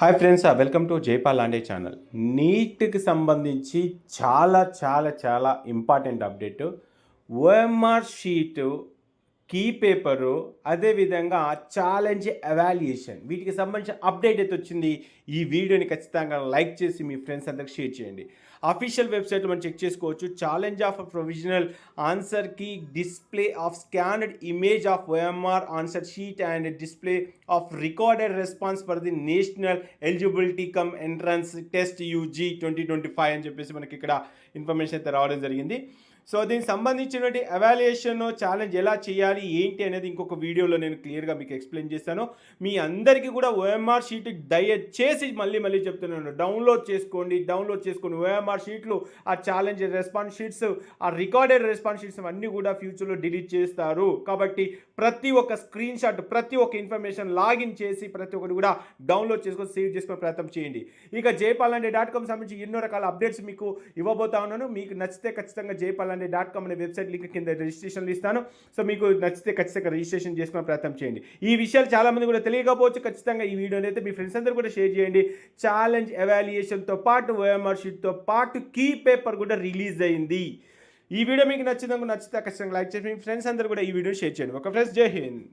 Hi friends, welcome to Jaipal Lande channel. నీట్కి సంబంధించి చాలా important update. OMR sheet, key paper, అదేవిధంగా ఛాలెంజ్ ఎవాల్యుయేషన్, వీటికి సంబంధించిన అప్డేట్ అయితే వచ్చింది. ఈ వీడియోని ఖచ్చితంగా లైక్ చేసి మీ ఫ్రెండ్స్ అందరికి షేర్ చేయండి. అఫీషియల్ వెబ్సైట్లో మనం చెక్ చేసుకోవచ్చు. Challenge of provisional answer key, display of scanned image of OMR answer sheet and display of recorded response for the national eligibility cum entrance test UG 2025 అని చెప్పేసి మనకి ఇక్కడ ఇన్ఫర్మేషన్ అయితే రావడం జరిగింది. సో దీనికి సంబంధించినటువంటి ఎవాల్యుయేషన్ ఛాలెంజ్ ఎలా చేయాలి ఏంటి అనేది ఇంకొక వీడియోలో నేను క్లియర్గా మీకు ఎక్స్ప్లెయిన్ చేస్తాను. మీ అందరికీ కూడా ఓఎంఆర్ షీట్ దయచేసి మళ్ళీ చెప్తున్నాను, డౌన్లోడ్ చేసుకొని ఓఎంఆర్ షీట్లు, ఆ ఛాలెంజ్ రెస్పాన్స్ షీట్స్, ఆ రికార్డెడ్ రెస్పాన్స్ షీట్స్ అన్నీ కూడా ఫ్యూచర్లో డిలీట్ చేస్తారు. కాబట్టి ప్రతి ఒక్క స్క్రీన్ షాట్, ప్రతి ఒక్క ఇన్ఫర్మేషన్ లాగిన్ చేసి ప్రతి ఒక్కటి కూడా డౌన్లోడ్ చేసుకొని సేవ్ చేసుకునే ప్రయత్నం చేయండి. ఇక jaypalanడే.com సంబంధించి ఎన్నో రకాల అప్డేట్స్ మీకు ఇవ్వబోతా ఉన్నాను. మీకు నచ్చితే ఖచ్చితంగా jaypalanడే.com అనే వెబ్సైట్ లింక్ కింద రిజిస్ట్రేషన్లు ఇస్తాను. సో మీకు నచ్చితే ఖచ్చితంగా రిజిస్ట్రేషన్ చేసుకునే ప్రయత్నం చేయండి. ఈ విషయాలు చాలామంది కూడా తెలియకపోవచ్చు. ఖచ్చితంగా ఈ వీడియోని అయితే మీ ఫ్రెండ్స్ అందరూ కూడా షేర్ చేయండి. ఛాలెంజ్ ఎవాల్యుయేషన్తో పాటు ఓఎంఆర్ షీట్తో పాటు కీ పేపర్ కూడా రిలీజ్ అయింది. ఈ వీడియో మీకు నచ్చితే ఖచ్చితంగా లైక్ చేసి మీ ఫ్రెండ్స్ అందరూ కూడా ఈ వీడియో షేర్ చేయండి. ఒక ఫ్రెండ్స్, జై హింద్.